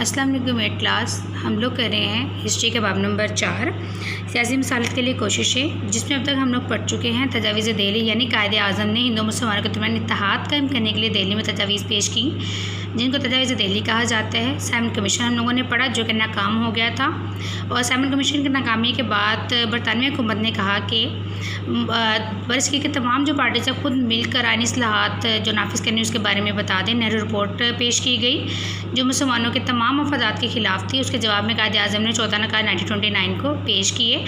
अस्सलाम वालेकुम eight class. हम लोग कर रहे हैं हिस्ट्री के बाब नंबर 4 सियासी मसालत के लिए कोशिशें, जिसमें अब तक हम लोग पढ़ चुके हैं तजावीज़ दिल्ली, यानी कायदे आज़म ने हिंदू मुसलमानों के दरमियान इत्तेहाद कायम करने के लिए दिल्ली में तजावीज़ पेश की, जिनको तजावीज़ दिल्ली कहा जाता है। साइमन कमीशन हम लोगों ने पढ़ा, जो कि नाकाम हो गया था। और साइमन कमीशन की नाकामी के बाद बरतानवी हुकूमत ने कहा कि बरसकी के तमाम जो पार्टीज हैं खुद मिलकर आईनी इस्लाहात जो नाफिज़ करनी उसके बारे में बता दें। नेहरू रिपोर्ट पेश की गई जो मुसलमानों के तमाम मफादात के ख़िलाफ़ थी। उसके जवाब में कायदे आज़म ने 14 नकात 1929 को पेश किए।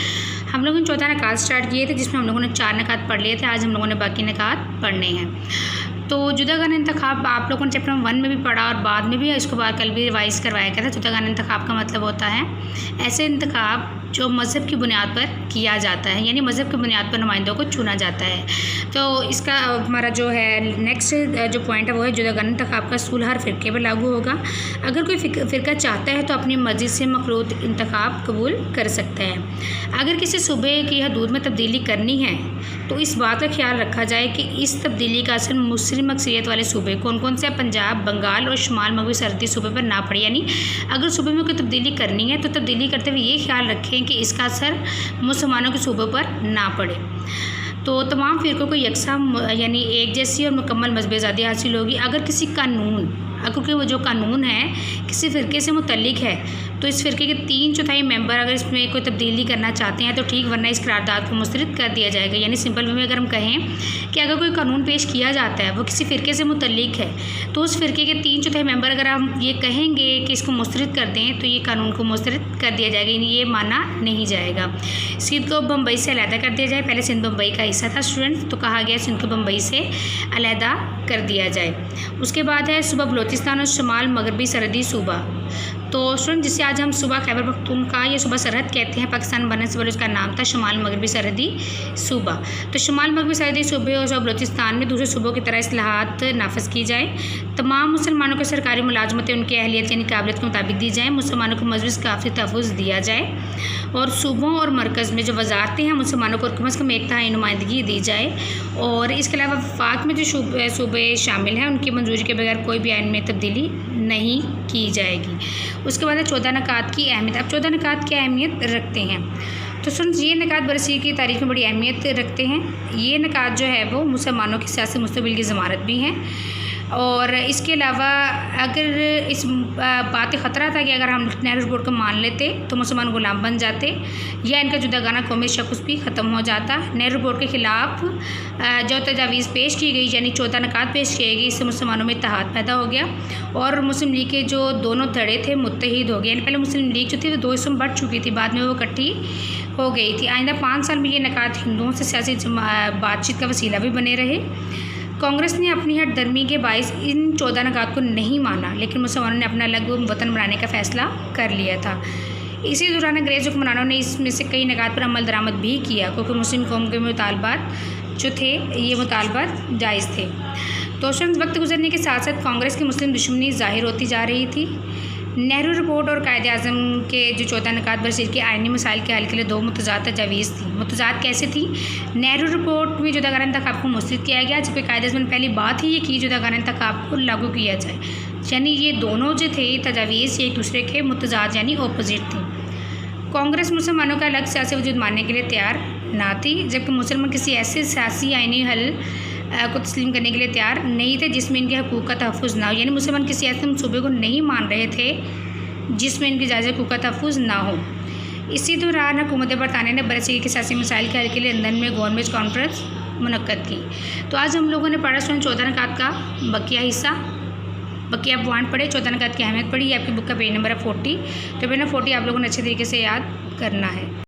हम लोगों ने 14 नकात स्टार्ट किए थे, जिसमें हम लोगों ने 4 नकात पढ़ लिए थे। आज हम लोगों ने बाकी नकात पढ़ने हैं। तो जुदागाना इंतखाब आप लोगों ने चैप्टर 1 में भी पढ़ा और बाद में भी इसको बाद कल भी रिवाइज़ करवाया गया था। जुदागाना इंतखाब का मतलब होता है ऐसे इंतखाब जो मज़हब की बुनियाद पर किया जाता है, यानी मज़हब की बुनियाद पर नुमाइंदों को चुना जाता है। तो इसका हमारा जो है नेक्स्ट जो पॉइंट है वो है जुदागाना इंतखाब का असूल हर फ़िरके पर लागू होगा। अगर कोई फ़िरका चाहता है तो अपनी मर्ज़ी से मखलूत इंतखाब कबूल कर सकता है। अगर किसी सूबे की हदूद में तब्दीली करनी है तो इस बात का ख्याल रखा जाए कि इस तब्दीली का असर मुस्लिम अक्सरियत वाले सूबे कौन कौन से पंजाब, बंगाल और शुमाल मगरबी सरहदी सूबे पर ना पड़े। यानी अगर सूबे में कोई तब्दीली करनी है तो तब्दीली करते हुए ये ख्याल रखें कि इसका असर मुसलमानों के सूबों पर ना पड़े। तो तमाम फ़िरक़ों को यकसा यानी एक जैसी और मुकम्मल मज़हबी आज़ादी हासिल होगी। अगर किसी कानून क्योंकि वो जो कानून है किसी फ़िरके से मुतल्लिक है तो इस फ़िरके के 3/4 मेंबर अगर इसमें कोई तब्दीली करना चाहते हैं तो ठीक, वरना इस करारदाद को मुस्तरद कर दिया जाएगा। यानी सिंपल वे में अगर हम कहें कि अगर कोई कानून पेश किया जाता है वो किसी फ़िरके से मुतल्लिक है तो उस फ़िरके के 3/4 मेंबर अगर हम ये कहेंगे कि इसको मुस्तरद कर दें तो ये कानून को मुस्तरद कर दिया जाएगा, यानी ये माना नहीं जाएगा। सिंध को बम्बई से अलहदा कर दिया जाए। पहले सिंध बम्बई का हिस्सा था स्टूडेंट, तो कहा गया सिंध को बम्बई से अलहदा कर दिया जाए। उसके बाद है सूबा बलोचिस्तान और शुमाल मगरबी सरहदी सूबा। तो स्टूडेंट जिसे आज हम सूबा खैबर पख्तूनख्वा या सूबा सरहद कहते हैं, पाकिस्तान बनने से पहले उसका नाम था शुमाल मगरबी सरहदी सूबा। तो शुमाल मगरबी सरहदी सूबे और बलोचिस्तान में दूसरे सूबों की तरह इस्लाहात नाफिज़ की जाए। तमाम मुसलमानों को सरकारी मुलाजमतें उनकी अहलियत यानी काबिलियत के मुताबिक दी जाए। मुसलमानों को मजलिस काफ़ी तहफ़्फ़ुज़ दिया जाए और सूबों और मरकज़ में जो वजारतें हैं मुसलमानों को कम से कम 1/3 नुमाइंदगी दी जाए। और इसके अलावा वफाक में जो सूबे शामिल हैं उनकी मंजूरी के बगैर कोई भी आइन में तब्दीली नहीं की जाएगी। उसके बाद है 14 नकात की अहमियत। अब 14 नकात की अहमियत रखते हैं तो सुन, ये नकात बरसी की तारीख़ में बड़ी अहमियत रखते हैं। ये नकात जो है वो मुसलमानों की सियासी मुस्तक़बिल की ज़मानत भी हैं। और इसके अलावा अगर इस बात ख़तरा था कि अगर हम नेहरू रिपोर्ट को मान लेते तो मुसलमान ग़ुलाम बन जाते या इनका जुदागाना कौमी शख़्स भी ख़त्म हो जाता। नेहरू रिपोर्ट के ख़िलाफ़ जो तजावीज़ पेश की गई यानी 14 नकात पेश किए गए, इससे मुसलमानों में इत्तेहाद पैदा हो गया और मुस्लिम लीग के जो दोनों धड़े थे मुत्तहिद हो गए। यानी पहले मुस्लिम लीग जो थी वो 2 हिस्सों में बढ़ चुकी थी, बाद में वो इकट्ठी हो गई थी। आइंदा 5 साल में ये नकात हिंदुओं से सियासी बातचीत का वसीला भी बने रहे। कांग्रेस ने अपनी हट दर्मी के बायस इन 14 नकात को नहीं माना, लेकिन मुसलमानों ने अपना अलग वतन बनाने का फ़ैसला कर लिया था। इसी दौरान अंग्रेज़ हुक्मरानों ने इसमें से कई नकात पर अमल दरामद भी किया, क्योंकि मुस्लिम कौम के मुतालबात जो थे ये मुतालबात जायज़ थे। तो वक्त गुजरने के साथ साथ कांग्रेस की मुस्लिम दुश्मनी ज़ाहिर होती जा रही थी। नेहरू रिपोर्ट और कायदे आज़म के जो 14 नकात बरसीर के आइनी मसाइल के हल के लिए 2 मुतज़ाद तजावीज़ थी। मुतज़ाद कैसे थी? नेहरू रिपोर्ट में जुदागाना इंतखाब को मुस्तरद किया गया, जबकि कायदे आज़म ने पहली बात ही ये की जुदागाना इंतखाब को लागू किया जाए। यानी ये दोनों जो थे तजावीज़ एक दूसरे के मुतज़ाद यानी अपोजिट थी। कांग्रेस मुसलमानों का अलग सियासी वजूद मानने के लिए तैयार ना थी, जबकि मुसलमान किसी ऐसे सियासी आइनी हल को तस्लीम करने के लिए तैयार नहीं थे जिसमें इनके हकूक़ का तहफ़्फ़ुज़ ना हो। यानी मुसलमान किसी ऐसे सूबे को नहीं मान रहे थे जिसमें इनकी जायज़ हकूक़ का तहफ़्फ़ुज़ ना हो। इसी दौरान हुकूमत बरतानिया ने बरसीर के सियासी मसाइल के हल के लिए लंदन में गवर्नमेंट कॉन्फ्रेंस मुनक्कद की। तो आज हम लोगों ने पढ़ा 14 नकात का बकिया हिस्सा, बकिया पॉइंट पढ़े, 14 नकात की अहमियत पढ़ी। आपकी बुक का पेज नंबर है 40। तो पेज नंबर 40 आप लोगों ने अच्छे तरीके से याद करना है।